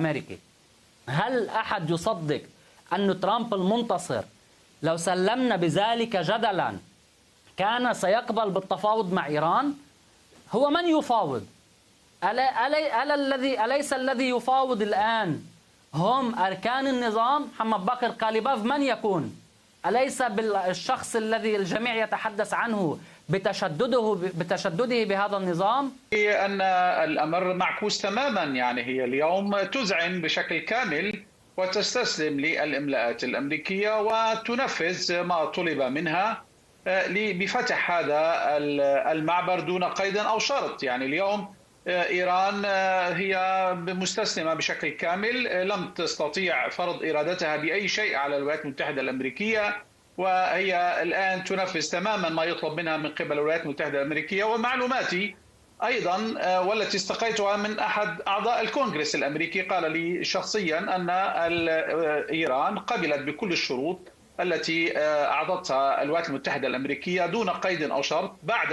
الأمريكي. هل أحد يصدق أن ترامب المنتصر لو سلمنا بذلك جدلا كان سيقبل بالتفاوض مع إيران؟ هو من يفاوض؟ أليس الذي يفاوض الآن هم أركان النظام؟ محمد باقر قاليباف من يكون؟ أليس بالشخص الذي الجميع يتحدث عنه بتشدده بهذا النظام؟ هي أن الأمر معكوس تماما، يعني هي اليوم تذعن بشكل كامل وتستسلم للإملاءات الأمريكية وتنفذ ما طلب منها بفتح هذا المعبر دون قيد أو شرط. يعني اليوم إيران هي مستسلمة بشكل كامل، لم تستطيع فرض إرادتها بأي شيء على الولايات المتحدة الأمريكية، وهي الآن تنفذ تماما ما يطلب منها من قبل الولايات المتحدة الأمريكية. ومعلوماتي أيضا والتي استقيتها من أحد أعضاء الكونغرس الأمريكي قال لي شخصيا أن إيران قبلت بكل الشروط التي أعطتها الولايات المتحدة الأمريكية دون قيد أو شرط بعد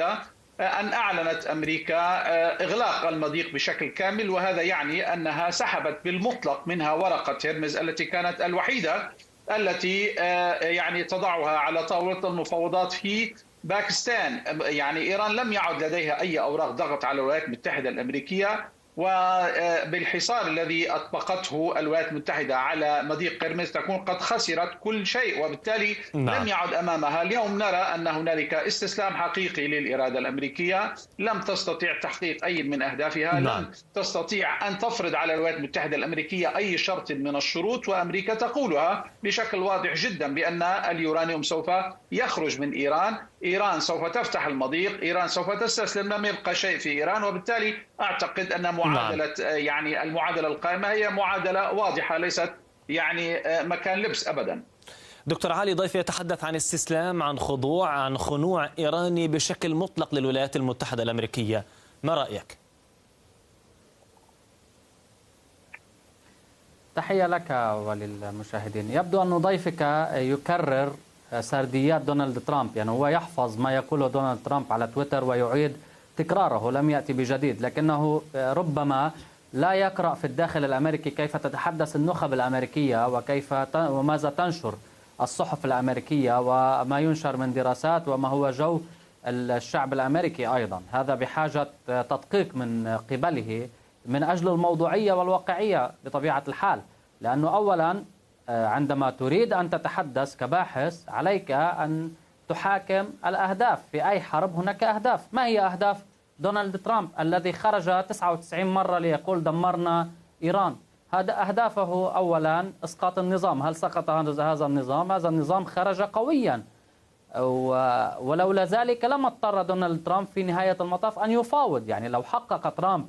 أن أعلنت أمريكا إغلاق المضيق بشكل كامل، وهذا يعني أنها سحبت بالمطلق منها ورقة هرمز التي كانت الوحيدة التي يعني تضعها على طاولة المفاوضات في باكستان. يعني إيران لم يعد لديها أي أوراق ضغط على الولايات المتحدة الأمريكية، وبالحصار الذي أطبقته الولايات المتحدة على مضيق قرمز تكون قد خسرت كل شيء، وبالتالي لم يعد أمامها. اليوم نرى أن هنالك استسلام حقيقي للإرادة الأمريكية، لم تستطيع تحقيق أي من أهدافها، لم تستطيع أن تفرض على الولايات المتحدة الأمريكية أي شرط من الشروط، وأمريكا تقولها بشكل واضح جدا بأن اليورانيوم سوف يخرج من إيران، إيران سوف تفتح المضيق، إيران سوف تستسلم، لم يبقى شيء في إيران. وبالتالي أعتقد أن معادلة يعني المعادلة القائمة هي معادلة واضحة، ليست يعني مكان لبس أبدا. دكتور علي، ضيفي يتحدث عن استسلام، عن خضوع، عن خنوع إيراني بشكل مطلق للولايات المتحدة الأمريكية، ما رأيك؟ تحية لك وللمشاهدين. يبدو أن ضيفك يكرر سرديات دونالد ترامب، يعني هو يحفظ ما يقوله دونالد ترامب على تويتر ويعيد تكراره، لم يأتي بجديد، لكنه ربما لا يقرأ في الداخل الأمريكي كيف تتحدث النخب الأمريكية وماذا تنشر الصحف الأمريكية وما ينشر من دراسات وما هو جو الشعب الأمريكي أيضا. هذا بحاجة تدقيق من قبله من أجل الموضوعية والواقعية بطبيعة الحال، لأنه أولا عندما تريد أن تتحدث كباحث عليك أن تحاكم الأهداف. في أي حرب هناك أهداف. ما هي أهداف دونالد ترامب الذي خرج 99 مرة ليقول دمرنا إيران؟ هذا أهدافه أولا إسقاط النظام. هل سقط هذا النظام؟ هذا النظام خرج قويا، ولولا ذلك لما اضطر دونالد ترامب في نهاية المطاف أن يفاوض. يعني لو حقق ترامب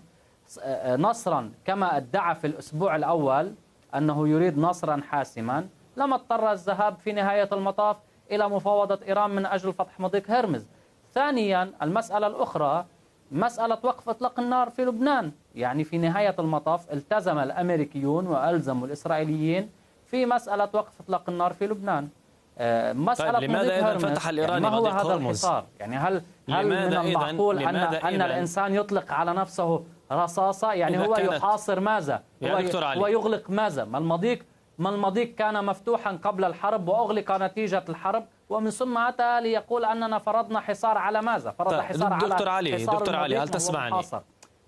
نصرا كما ادعى في الأسبوع الأول أنه يريد نصرا حاسما، لما اضطر الذهاب في نهاية المطاف إلى مفاوضة إيران من أجل فتح مضيق هرمز. ثانيا المسألة الأخرى مسألة وقف إطلاق النار في لبنان. يعني في نهاية المطاف التزم الأمريكيون وألزموا الإسرائيليين في مسألة وقف إطلاق النار في لبنان. مسألة لماذا إذا فتح الإيراني يعني ما هو مضيق هذا هرمز؟ الحصار؟ يعني هل من المعقول أن الإنسان يطلق على نفسه رصاصة؟ يعني هو يحاصر ماذا؟ هو يغلق ماذا؟ ما المضيق كان مفتوحا قبل الحرب وأغلق نتيجة الحرب، ومن ثم أتى ليقول أننا فرضنا حصار على ماذا؟ فرض حصار على دكتور علي هل تسمعني؟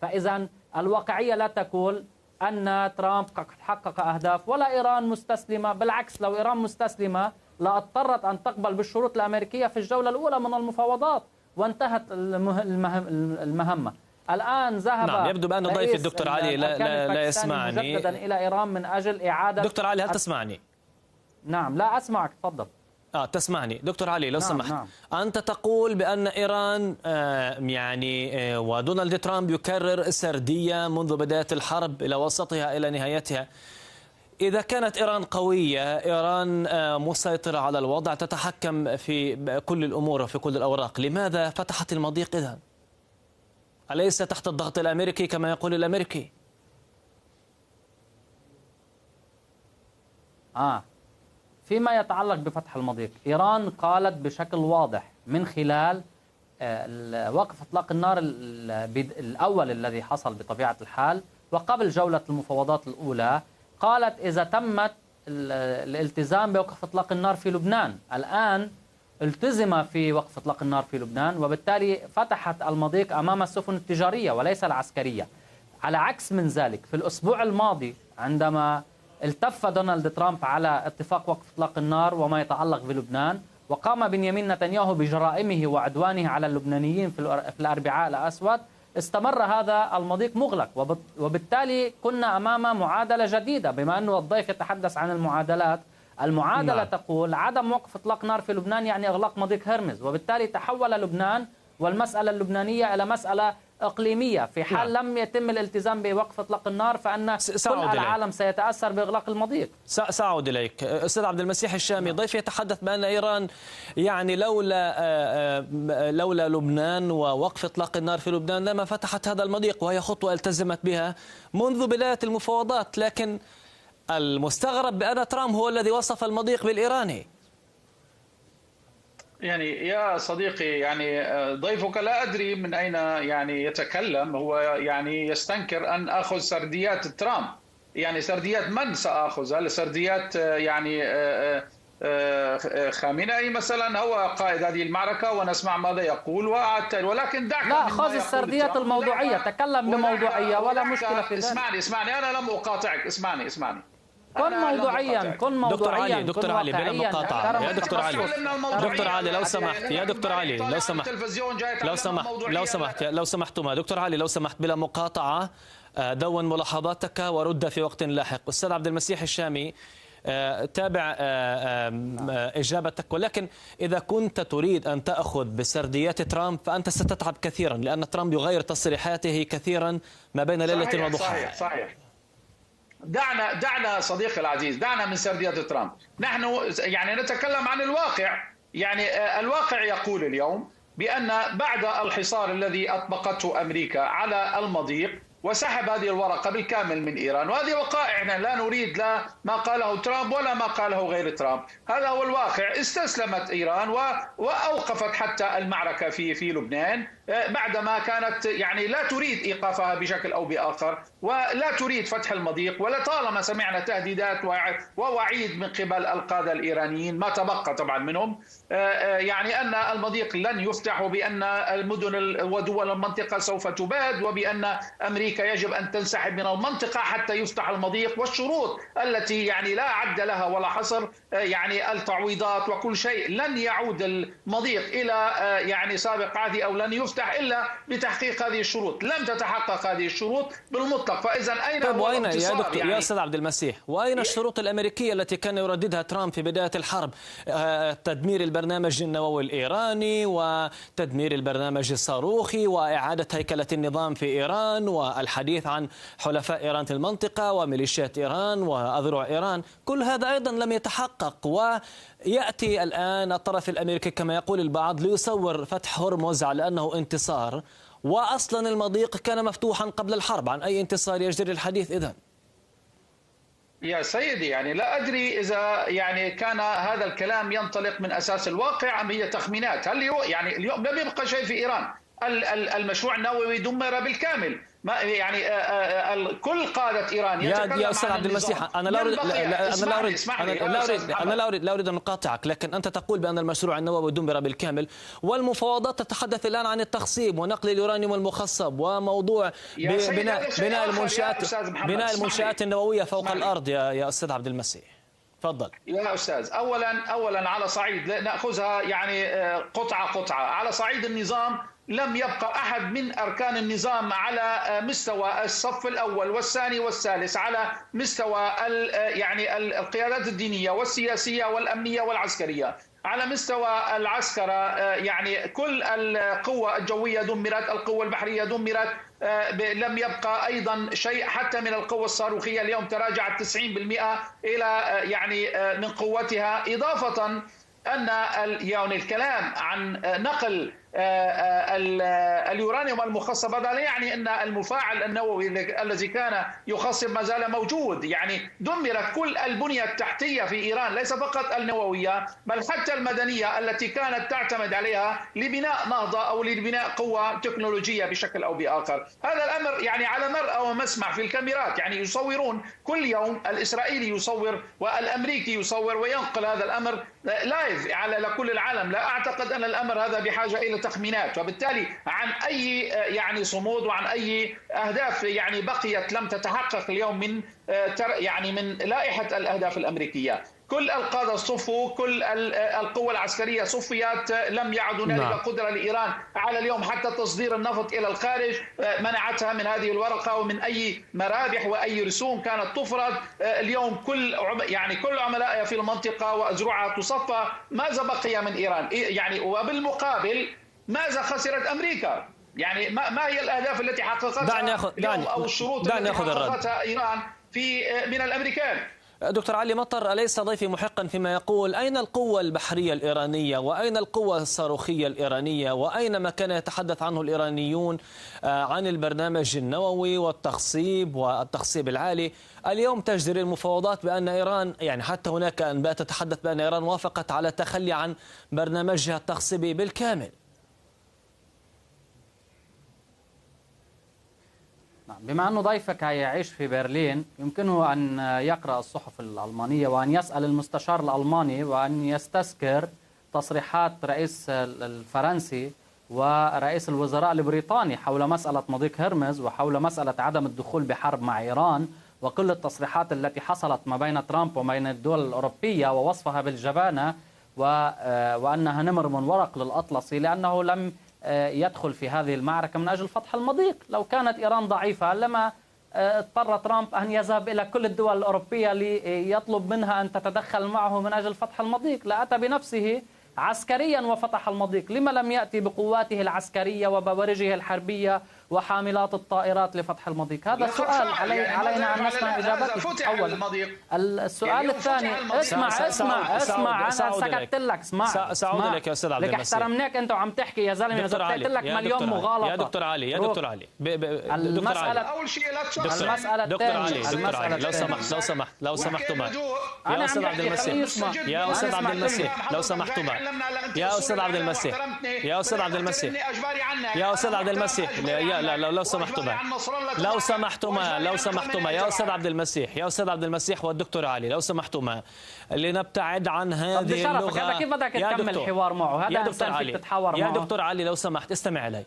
فإذا الواقعية لا تقول أن ترامب حقق أهداف ولا إيران مستسلمة. بالعكس، لو إيران مستسلمة لاضطرت أن تقبل بالشروط الأمريكية في الجولة الأولى من المفاوضات وانتهت المهمة. الآن ذهب يبدو بأن ضيفي الدكتور علي لا يسمعني مجددا إلى إيران من أجل إعادة. دكتور علي هل تسمعني؟ نعم لا أسمعك، تفضل. تسمعني دكتور علي لو سمحت. أنت تقول بأن إيران ودونالد ترامب يكرر سردية منذ بداية الحرب إلى وسطها إلى نهايتها. إذا كانت إيران قوية، إيران مسيطرة على الوضع، تتحكم في كل الأمور وفي كل الأوراق، لماذا فتحت المضيق إذن؟ أليس تحت الضغط الأمريكي كما يقول الأمريكي؟ فيما يتعلق بفتح المضيق، إيران قالت بشكل واضح من خلال وقف إطلاق النار الأول الذي حصل بطبيعة الحال وقبل جولة المفاوضات الأولى قالت إذا تمت الالتزام بوقف إطلاق النار في لبنان. الآن التزم في وقف إطلاق النار في لبنان، وبالتالي فتحت المضيق أمام السفن التجارية وليس العسكرية. على عكس من ذلك، في الأسبوع الماضي عندما التف دونالد ترامب على اتفاق وقف إطلاق النار وما يتعلق بلبنان، وقام بنيامين نتنياهو بجرائمه وعدوانه على اللبنانيين في الأربعاء الأسود، استمر هذا المضيق مغلق، وبالتالي كنا أمام معادلة جديدة. بما أنه الضيف يتحدث عن المعادلة نعم. تقول عدم وقف إطلاق نار في لبنان يعني إغلاق مضيق هرمز، وبالتالي تحول لبنان والمسألة اللبنانية إلى مسألة إقليمية. في حال لم يتم الالتزام بوقف إطلاق النار فإن كل العالم سيتأثر بإغلاق المضيق. سأعود إليك أستاذ عبد المسيح الشامي. ضيف يتحدث بأن إيران يعني لولا لبنان ووقف إطلاق النار في لبنان لما فتحت هذا المضيق، وهي خطوة التزمت بها منذ بداية المفاوضات. لكن المستغرب بأن ترامب هو الذي وصف المضيق بالإيراني. يعني يا صديقي، يعني ضيفك لا أدري من أين يعني يتكلم. هو يعني يستنكر أن أخذ سرديات ترامب. يعني سرديات من سأخذها؟ سرديات يعني خامنئي مثلا، هو قائد هذه المعركة ونسمع ماذا يقول ولكن دعك لا، خذ السرديات الموضوعية، تكلم بموضوعية ولا مشكلة في ذلك. اسمعني أنا لم أقاطعك، اسمعني كن موضوعيا. دكتور علي بلا مقاطعة. يا دكتور علي لو سمحت، يا دكتور علي لو سمحتما دكتور علي لو سمحت بلا مقاطعة، دون ملاحظاتك ورد في وقت لاحق. أستاذ عبد المسيح الشامي، تابع إجابتك، ولكن إذا كنت تريد أن تأخذ بسرديات ترامب فأنت ستتعب كثيرا، لأن ترامب يغير تصريحاته كثيرا ما بين ليلة وضحاها. صحيح. دعنا صديقي العزيز، دعنا من سرديات ترامب. نحن يعني نتكلم عن الواقع. يعني الواقع يقول اليوم بأن بعد الحصار الذي أطبقته أمريكا على المضيق وسحب هذه الورقة بالكامل من إيران، وهذه وقائع لا نريد لا ما قاله ترامب ولا ما قاله غير ترامب، هذا هو الواقع. استسلمت إيران وأوقفت حتى المعركة في لبنان بعدما كانت يعني لا تريد إيقافها بشكل أو بآخر، ولا تريد فتح المضيق، ولطالما سمعنا تهديدات ووعيد من قبل القادة الإيرانيين ما تبقى طبعا منهم، يعني أن المضيق لن يفتح، وبأن المدن ودول المنطقة سوف تباد، وبأن أمريكا يجب أن تنسحب من المنطقة حتى يفتح المضيق، والشروط التي يعني لا عد لها ولا حصر، يعني التعويضات وكل شيء. لن يعود المضيق إلى يعني سابق عهده أو لن يفتح إلا بتحقيق هذه الشروط. لم تتحقق هذه الشروط بالمطلق، فإذا أين طيب، وأين يا دكتور يعني؟ يا أستاذ عبد المسيح، وأين الشروط الأمريكية التي كان يرددها ترامب في بداية الحرب؟ تدمير البرنامج النووي الإيراني وتدمير البرنامج الصاروخي وإعادة هيكلة النظام في إيران والحديث عن حلفاء إيران في المنطقة وميليشيات إيران وأذرع إيران. كل هذا أيضا لم يتحقق، ويأتي الآن الطرف الأمريكي كما يقول البعض ليصور فتح هرمز على أنه انتصار، وأصلا المضيق كان مفتوحا قبل الحرب. عن أي انتصار يجري الحديث إذن؟ يا سيدي، يعني لا أدري إذا يعني كان هذا الكلام ينطلق من أساس الواقع أم هي تخمينات. هل يعني اليوم لم يبقى شيء في إيران، المشروع النووي دمر بالكامل. ما يعني كل قادة إيران يتكلم يا أستاذ عبد المسيح، أنا لا أريد أن أقاطعك، لكن أنت تقول بأن المشروع النووي دمر بالكامل، والمفاوضات تتحدث الآن عن التخصيب ونقل اليورانيوم المخصب وموضوع بناء المنشآت النووية فوق الأرض. يا أستاذ عبد المسيح تفضل. يا أستاذ، أولا على صعيد نأخذها يعني قطعة على صعيد النظام. لم يبقى أحد من أركان النظام على مستوى الصف الأول والثاني والثالث، على مستوى يعني القيادات الدينية والسياسية والأمنية والعسكرية، على مستوى العسكرة يعني كل القوة الجوية دمرت، القوة البحرية دمرت، لم يبقى أيضا شيء حتى من القوة الصاروخية. اليوم تراجعت 90% إلى يعني من قوتها، إضافة أن يعني الكلام عن نقل اليورانيوم المخصب. هذا لا يعني أن المفاعل النووي الذي كان يخصب ما زال موجود، يعني دمرت كل البنية التحتية في إيران، ليس فقط النووية بل حتى المدنية التي كانت تعتمد عليها لبناء نهضة أو لبناء قوة تكنولوجية بشكل أو بآخر. هذا الأمر يعني على مرأى ومسمع في الكاميرات، يعني يصورون كل يوم، الإسرائيلي يصور والأمريكي يصور وينقل هذا الأمر لايف على كل العالم. لا أعتقد أن الأمر هذا بحاجة إلى تخمينات، وبالتالي عن أي يعني صمود وعن أي أهداف يعني بقيت لم تتحقق اليوم من يعني من لائحة الأهداف الأمريكية. كل القادة صفوا، كل القوى العسكرية صفيت، لم يعد هنالك قدرة لإيران على اليوم حتى تصدير النفط إلى الخارج، منعتها من هذه الورقة ومن أي مرابح وأي رسوم كانت تفرض. اليوم كل عملائها في المنطقة وأزرعها تصفى. ماذا بقي من إيران؟ يعني وبالمقابل ماذا خسرت أمريكا؟ يعني ما هي الأهداف التي حققتها اليوم أو الشروط التي حققتها إيران من الأمريكان؟ دكتور علي مطر، أليس ضيفي محقا فيما يقول أين القوة البحرية الإيرانية وأين القوة الصاروخية الإيرانية وأين ما كان يتحدث عنه الإيرانيون عن البرنامج النووي والتخصيب العالي؟ اليوم تجري المفاوضات بأن إيران، يعني حتى هناك أنباء تتحدث بأن إيران وافقت على التخلي عن برنامجها التخصيبي بالكامل. بما أنه ضيفك يعيش في برلين، يمكنه أن يقرأ الصحف الألمانية وأن يسأل المستشار الألماني وأن يستذكر تصريحات رئيس الفرنسي ورئيس الوزراء البريطاني حول مسألة مضيق هرمز وحول مسألة عدم الدخول بحرب مع إيران، وكل التصريحات التي حصلت ما بين ترامب وبين الدول الأوروبية ووصفها بالجبانة وأنها نمر من ورق للأطلسي لأنه لم يدخل في هذه المعركة من أجل فتح المضيق. لو كانت إيران ضعيفة لما اضطر ترامب أن يذهب إلى كل الدول الأوروبية ليطلب منها أن تتدخل معه من أجل فتح المضيق. لا أتى بنفسه عسكريا وفتح المضيق، لما لم يأتي بقواته العسكرية وبوارجه الحربية وحاملات الطائرات لفتح المضيق؟ هذا السؤال علينا أن نسمع إجابته. أولا السؤال الثاني، اسمع أنا سكت لك، سأعود لك يا أستاذ عبد المسيح، لك احترمناك أنت وعم تحكي يا زلمة، زبطت لك مليون مغالطة. يا دكتور علي المسألة أول شيء لا دكتور علي لو سمحتما يا أستاذ عبد المسيح، يا أستاذ عبد المسيح لو سمحتما، يا أستاذ عبد المسيح، يا أستاذ عبد المسيح، يا أستاذ عبد المسيح، لا لو سمحتما يا أستاذ عبد المسيح، يا أستاذ عبد المسيح والدكتور علي لو سمحتما لنبتعد عن هذه اللغة. هذا كيف بدك تكمل الحوار معه؟ هذا إنسان فيك تتحاور معه. يا دكتور علي لو سمحت استمع إلي.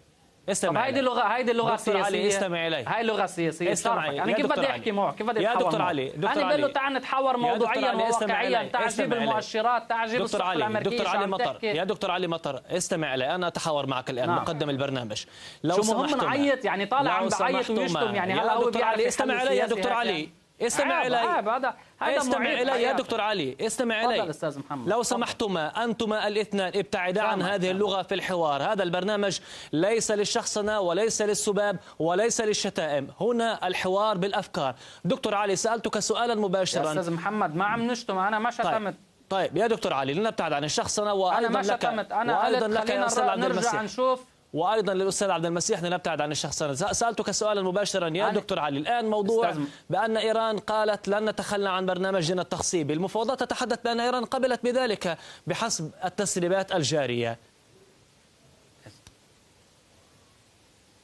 هيدي اللغة السياسية. استمع إلي. هاي اللغة السياسية. أنا كيف بدي أحكي معه؟ كيف بدي أتحاور معه؟ يا دكتور علي، أنا بقول له تعال نتحاور موضوعيا وواقعيا، تعجب المؤشرات، تعجب الصحف الأمريكية. يا دكتور علي مطر استمع إلي، أنا أتحاور معك الآن مقدم البرنامج. لو سمحت نعيط، يعني طالع عم بعيط ويشتم، يعني هلا هو بيعرف. استمع إلي يا دكتور علي، استمع إلي يا دكتور علي، استمع إلي. أستاذ محمد، لو سمحتما أنتما الاثنان ابتعدا عن هذه اللغة في الحوار. هذا البرنامج ليس للشخصنة وليس للسباب وليس للشتائم، هنا الحوار بالأفكار. دكتور علي سألتك سؤالا مباشرا. يا أستاذ محمد ما عم نشتم، أنا ما شتمت. طيب يا دكتور علي لنبتعد عن الشخصنة، وأيضا لك يا أستاذ عبد المسيح، وأيضا للأستاذ عبد المسيح لنبتعد عن الشخصنة. سألتك سؤالا مباشرا يا دكتور علي، الآن موضوع بأن إيران قالت لن نتخلى عن برنامجنا التخصيبي، المفاوضات تتحدث بأن إيران قبلت بذلك بحسب التسريبات الجارية.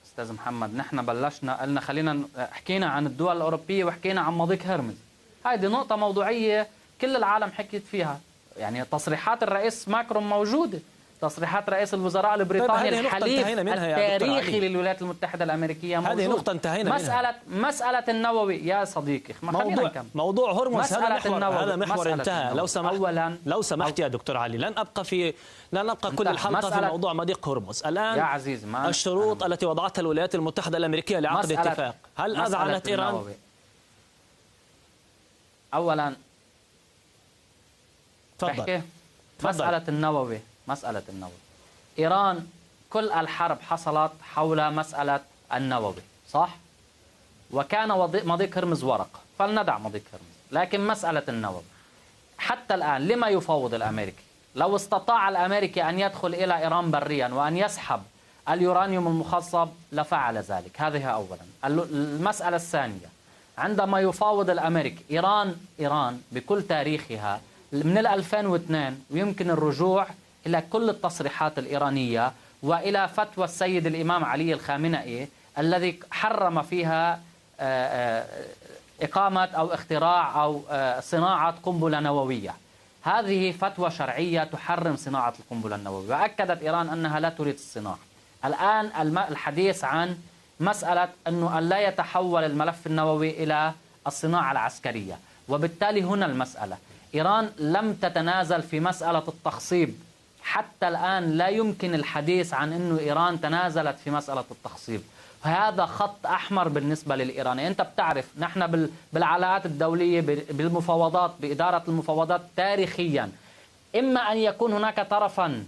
أستاذ محمد، نحن بلشنا خلينا حكينا عن الدول الأوروبية وحكينا عن مضيق هرمز. هذه نقطة موضوعية كل العالم حكيت فيها، يعني تصريحات الرئيس ماكرون موجودة، تصريحات رئيس الوزراء البريطاني الحليف التاريخي للولايات المتحدة الأمريكيه موجود. هذه نقطة انتهينا منها. مسألة النووي يا صديقي، موضوع هرمز هذا محور انتهى. لو سمحت يا دكتور علي، لن أبقى كل الحلقة في موضوع مضيق هرمز. الآن يا عزيزي الشروط التي وضعتها الولايات المتحدة الأمريكية لعقد اتفاق، هل أذعنت إيران؟ أولا تفضل. مسألة النووي، إيران كل الحرب حصلت حول مسألة النووي، صح؟ وكان مضيق هرمز ورقة، فلندع مضيق هرمز، لكن مسألة النووي حتى الآن لما يفاوض الأمريكي؟ لو استطاع الأمريكي أن يدخل إلى إيران بريا وأن يسحب اليورانيوم المخصب لفعل ذلك. هذه أولا. المسألة الثانية، عندما يفاوض الأمريكي إيران بكل تاريخها من 2002، ويمكن الرجوع إلى كل التصريحات الإيرانية وإلى فتوى السيد الإمام علي الخامنئي الذي حرم فيها إقامة أو اختراع أو صناعة قنبلة نووية. هذه فتوى شرعية تحرم صناعة القنبلة النووية، وأكدت إيران أنها لا تريد الصناعة. الآن الحديث عن مسألة أنه أن لا يتحول الملف النووي إلى الصناعة العسكرية، وبالتالي هنا المسألة إيران لم تتنازل في مسألة التخصيب. حتى الآن لا يمكن الحديث عن أنه إيران تنازلت في مسألة التخصيب. هذا خط أحمر بالنسبة للإيراني. أنت بتعرف نحن بالعلاقات الدولية بالمفاوضات بإدارة المفاوضات تاريخيا، إما أن يكون هناك طرفا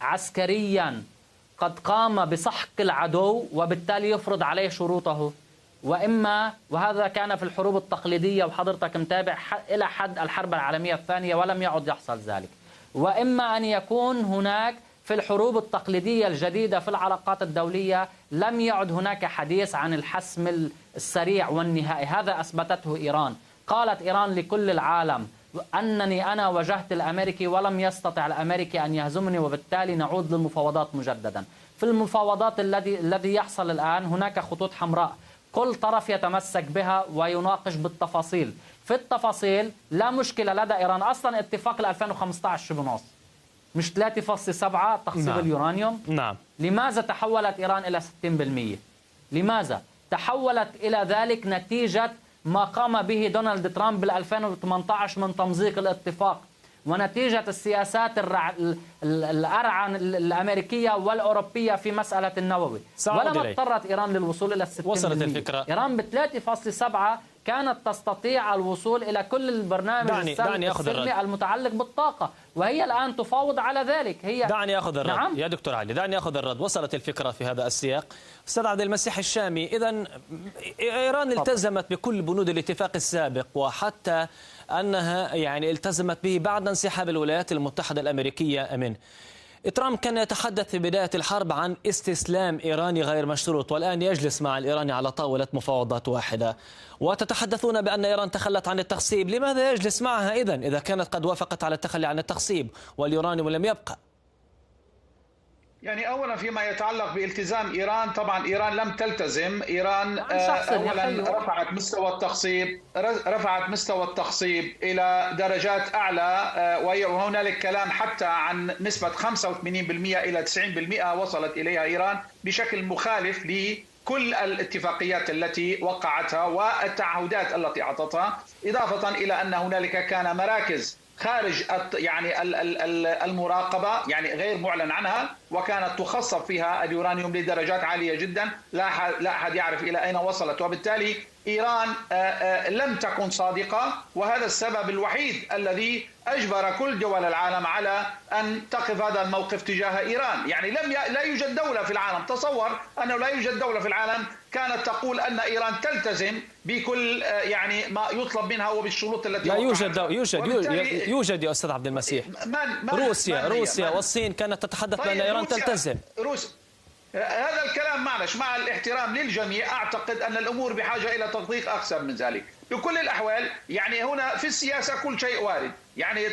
عسكريا قد قام بسحق العدو وبالتالي يفرض عليه شروطه، وإما، وهذا كان في الحروب التقليدية وحضرتك متابع إلى حد الحرب العالمية الثانية ولم يعد يحصل ذلك، وإما أن يكون هناك في الحروب التقليدية الجديدة في العلاقات الدولية لم يعد هناك حديث عن الحسم السريع والنهائي. هذا أثبتته إيران. قالت إيران لكل العالم أنني أنا واجهت الأمريكي ولم يستطع الأمريكي أن يهزمني، وبالتالي نعود للمفاوضات مجددا. في المفاوضات الذي يحصل الآن هناك خطوط حمراء كل طرف يتمسك بها ويناقش بالتفاصيل. في التفاصيل لا مشكلة لدى إيران. أصلا اتفاق 2015 شو بنص؟ مش 3.7 تخصيب نعم. اليورانيوم؟ نعم. لماذا تحولت إيران إلى 60%؟ لماذا؟ تحولت إلى ذلك نتيجة ما قام به دونالد ترامب بال 2018 من تمزيق الاتفاق، ونتيجة السياسات الأرعن الأمريكية والأوروبية في مسألة النووي. ولما اضطرت إيران للوصول إلى 60%. وصلت الفكرة. إيران ب 3.7 كانت تستطيع الوصول إلى كل البرنامج السلمي المتعلق بالطاقة، وهي الآن تفاوض على ذلك. دعني أخذ الرد. نعم؟ يا دكتور علي، دعني أخذ الرد. وصلت الفكرة في هذا السياق. أستاذ عبد المسيح الشامي، إذن إيران التزمت بكل بنود الاتفاق السابق، وحتى أنها التزمت به بعد انسحاب الولايات المتحدة الأمريكية منه. ترامب كان يتحدث في بداية الحرب عن استسلام إيراني غير مشروط، والآن يجلس مع الإيراني على طاولة مفاوضات واحدة، وتتحدثون بأن إيران تخلت عن التخصيب. لماذا يجلس معها إذا كانت قد وافقت على التخلي عن التخصيب واليورانيوم لم يبقى؟ أولا فيما يتعلق بالتزام إيران، طبعا إيران لم تلتزم. إيران أولا رفعت مستوى التخصيب إلى درجات أعلى، وهنالك كلام حتى عن نسبة 85% إلى 90% وصلت إليها إيران بشكل مخالف لكل الاتفاقيات التي وقعتها والتعهدات التي أعطتها، إضافة إلى أن هنالك كان مراكز خارج المراقبة غير معلن عنها، وكانت تخصب فيها اليورانيوم لدرجات عالية جدا لا أحد يعرف إلى أين وصلت. وبالتالي إيران لم تكن صادقة، وهذا السبب الوحيد الذي أجبر كل دول العالم على أن تقف هذا الموقف تجاه إيران. لا يوجد دولة في العالم، تصور أنه لا يوجد دولة في العالم كانت تقول أن إيران تلتزم بكل ما يطلب منها وبالشروط التي لا يوجد يا أستاذ عبد المسيح. روسيا والصين كانت تتحدث بأن إيران تلتزم. هذا الكلام مع الاحترام للجميع، أعتقد أن الأمور بحاجة إلى تدقيق أكثر من ذلك. بكل الأحوال هنا في السياسة كل شيء وارد.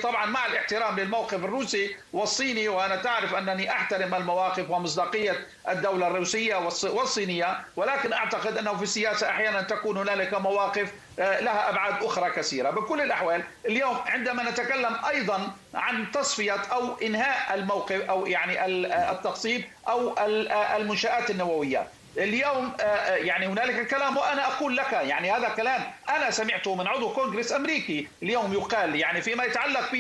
طبعا مع الاحترام للموقف الروسي والصيني، وأنا تعرف أنني أحترم المواقف ومصداقية الدولة الروسية والصينية، ولكن أعتقد أنه في السياسة أحيانا تكون هنالك مواقف لها أبعاد أخرى كثيرة. بكل الأحوال اليوم عندما نتكلم أيضا عن تصفية أو إنهاء الموقف أو التخصيب أو المنشآت النووية، اليوم هنالك كلام، وأنا أقول لك هذا كلام أنا سمعته من عضو كونغرس أمريكي اليوم يقال فيما يتعلق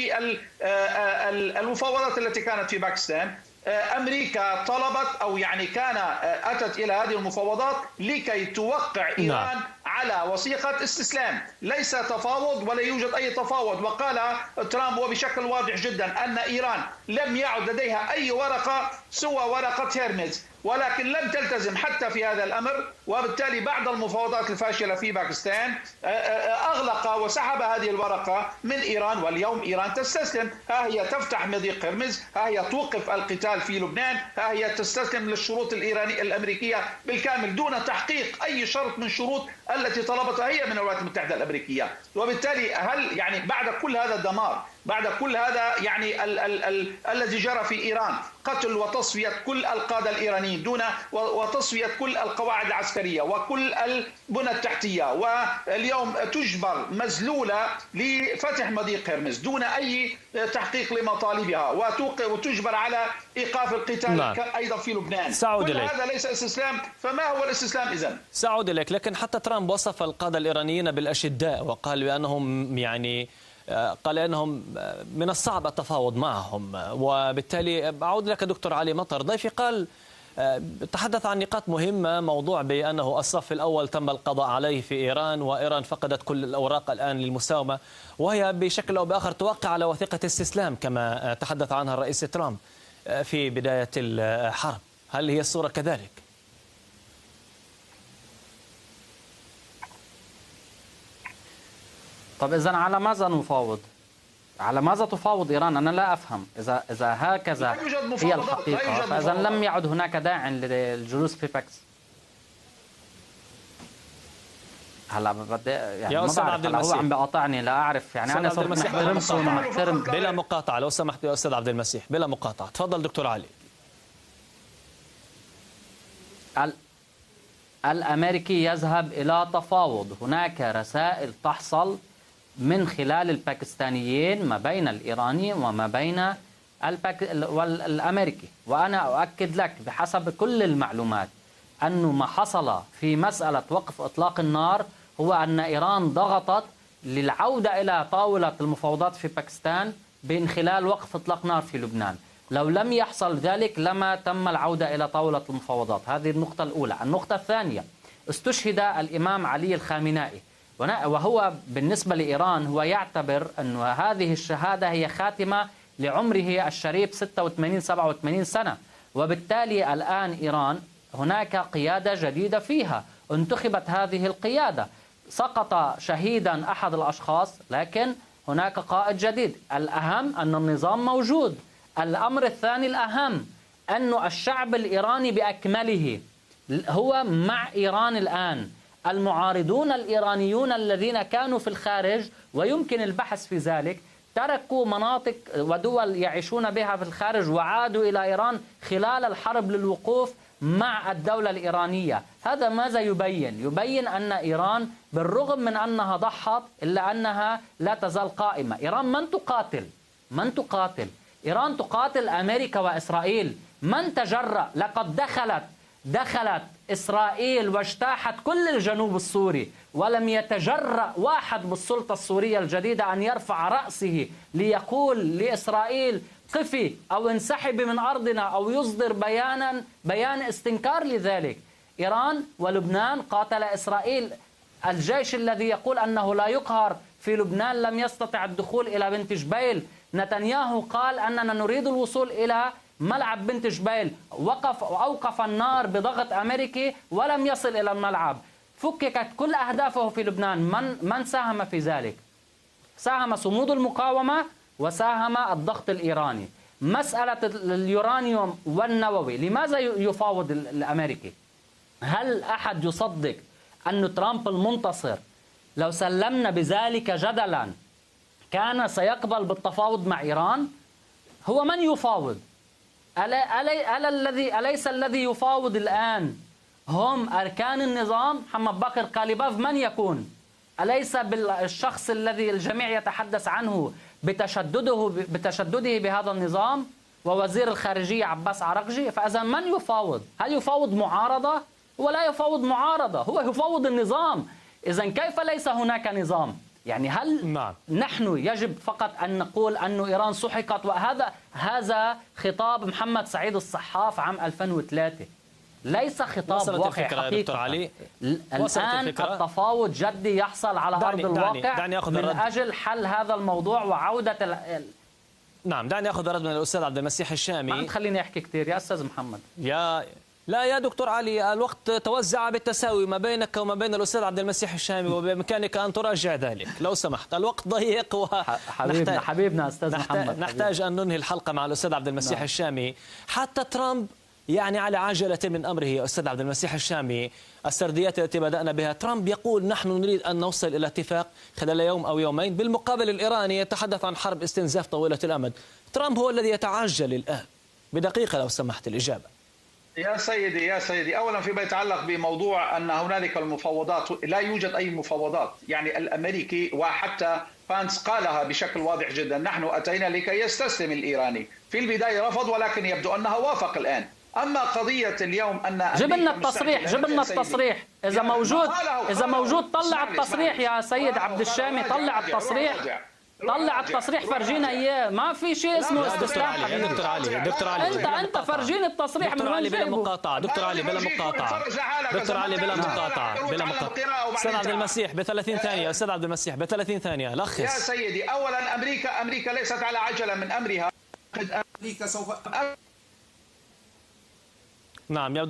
بالمفاوضات التي كانت في باكستان. أمريكا طلبت أو أتت إلى هذه المفاوضات لكي توقع إيران على وثيقة استسلام، ليس تفاوض ولا يوجد أي تفاوض. وقال ترامب وبشكل واضح جدا أن إيران لم يعد لديها أي ورقة سوى ورقة هيرمز. ولكن لم تلتزم حتى في هذا الأمر، وبالتالي بعد المفاوضات الفاشلة في باكستان أغلق وسحب هذه الورقة من إيران، واليوم إيران تستسلم. ها هي تفتح مضيق هرمز، ها هي توقف القتال في لبنان، ها هي تستسلم للشروط الأمريكية بالكامل دون تحقيق أي شرط من شروط التي طلبتها هي من الولايات المتحدة الأمريكية. وبالتالي هل يعني بعد كل هذا الدمار، بعد كل هذا يعني الذي جرى في إيران، قتل وتصفية كل القادة الإيرانيين دون وتصفية كل القواعد العسكرية وكل البنى التحتية، واليوم تجبر مذلولة لفتح مضيق هرمز دون أي تحقيق لمطالبها، وتجبر على إيقاف القتال أيضا في لبنان. كل هذا ليس استسلام، فما هو الاستسلام إذن؟ سأعود إليك، لكن حتى ترامب وصف القادة الإيرانيين بالأشداء، وقال بأنهم قال أنهم من الصعب التفاوض معهم. وبالتالي أعود لك دكتور علي مطر ضيفي، قال تحدث عن نقاط مهمة، موضوع بأنه الصف الأول تم القضاء عليه في إيران، وإيران فقدت كل الأوراق الآن للمساومة، وهي بشكل أو بآخر توقع على وثيقة استسلام كما تحدث عنها الرئيس ترامب في بداية الحرب. هل هي الصورة كذلك؟ طب إذا على ماذا نفاوض؟ على ماذا تفاوض إيران؟ أنا لا أفهم. إذا هكذا هي الحقيقة، فإذا لم يعد هناك داع للجلوس في باكس. هلا بدي يعني يا أستاذ عبد المسيح، هو عم بيقاطعني لا أعرف، يعني أنا صرت محترم بلا مقاطعة لو سمحت يا أستاذ عبد المسيح، بلا مقاطعة. تفضل دكتور علي. الأمريكي يذهب إلى تفاوض، هناك رسائل تحصل من خلال الباكستانيين ما بين الإيراني وما بين الأمريكي. وأنا أؤكد لك بحسب كل المعلومات أنه ما حصل في مسألة وقف إطلاق النار هو أن إيران ضغطت للعودة إلى طاولة المفاوضات في باكستان من خلال وقف إطلاق نار في لبنان. لو لم يحصل ذلك لما تم العودة إلى طاولة المفاوضات. هذه النقطة الأولى. النقطة الثانية، استشهد الإمام علي الخامنائي، وهو بالنسبة لإيران هو يعتبر أن هذه الشهادة هي خاتمة لعمره الشريف 86-87 سنة. وبالتالي الآن إيران هناك قيادة جديدة فيها، انتخبت هذه القيادة، سقط شهيدا أحد الأشخاص لكن هناك قائد جديد. الأهم أن النظام موجود. الأمر الثاني الأهم أن الشعب الإيراني بأكمله هو مع إيران الآن. المعارضون الإيرانيون الذين كانوا في الخارج، ويمكن البحث في ذلك، تركوا مناطق ودول يعيشون بها في الخارج وعادوا إلى إيران خلال الحرب للوقوف مع الدولة الإيرانية. هذا ماذا يبين؟ يبين أن إيران بالرغم من أنها ضحت إلا أنها لا تزال قائمة. إيران من تقاتل؟ إيران تقاتل أمريكا وإسرائيل. من تجرأ؟ لقد دخلت إسرائيل واجتاحت كل الجنوب السوري، ولم يتجرأ واحد بالسلطة السورية الجديدة أن يرفع رأسه ليقول لإسرائيل قفي أو انسحبي من أرضنا أو يصدر بيان استنكار لذلك. إيران ولبنان قاتل إسرائيل. الجيش الذي يقول أنه لا يقهر في لبنان لم يستطع الدخول إلى بنت جبيل. نتنياهو قال أننا نريد الوصول إلى ملعب بنت جبيل، أوقف النار بضغط أمريكي ولم يصل إلى الملعب. فككت كل أهدافه في لبنان. من ساهم في ذلك؟ ساهم صمود المقاومة وساهم الضغط الإيراني. مسألة اليورانيوم والنووي، لماذا يفاوض الأمريكي؟ هل أحد يصدق أن ترامب المنتصر لو سلمنا بذلك جدلا كان سيقبل بالتفاوض مع إيران؟ هو من يفاوض؟ أليس الذي يفاوض الآن هم أركان النظام؟ محمد باقر قاليباف من يكون؟ أليس بالشخص الذي الجميع يتحدث عنه بتشدده بهذا النظام ووزير الخارجية عباس عراقجي؟ فإذا من يفاوض؟ هل يفاوض معارضة؟ هو لا يفاوض معارضة، هو يفاوض النظام. إذا كيف ليس هناك نظام؟ يعني هل نحن يجب فقط أن نقول أن إيران سحقت؟ هذا خطاب محمد سعيد الصحاف عام 2003، ليس خطاب واقع حقيقة. الآن التفاوض جدي يحصل على أرض الواقع من أجل حل هذا الموضوع وعودة نعم، دعني أخذ الرد من الأستاذ عبد المسيح الشامي. ما تخليني أحكي كثير يا أستاذ محمد. لا يا دكتور علي، الوقت توزع بالتساوي ما بينك وما بين الأستاذ عبد المسيح الشامي، وبإمكانك أن تراجع ذلك لو سمحت. الوقت ضيق حبيبنا أستاذ محمد، نحتاج أن ننهي الحلقة مع الأستاذ عبد المسيح الشامي. حتى ترامب يعني على عجلة من أمره يا أستاذ عبد المسيح الشامي. السرديات التي بدأنا بها، ترامب يقول نحن نريد أن نوصل إلى اتفاق خلال يوم أو يومين، بالمقابل الإيراني يتحدث عن حرب استنزاف طويلة الأمد. ترامب هو الذي يتعجل الآن. بدقيقة لو سمحت الإجابة. يا سيدي أولا فيما يتعلق بموضوع أن هنالك المفاوضات، لا يوجد أي مفاوضات. يعني الأمريكي وحتى فانس قالها بشكل واضح جدا، نحن أتينا لكي يستسلم الإيراني. في البداية رفض، ولكن يبدو أنها وافق الآن. أما قضية اليوم أن جب لنا التصريح إذا موجود طلع التصريح يا سيد عبد الشامي، طلع التصريح فرجينا اياه. ما في شيء اسمه استسلام. دكتور علي انت فرجيني التصريح. دكتور علي بلا مقاطعه. دكتور علي بلا مقاطعه. استاذ عبد المسيح ب 30 ثانيه. استاذ عبد المسيح ب 30 ثانيه لخص. يا سيدي اولا امريكا ليست على عجله من امرها. امريكا سوف نعم يبدو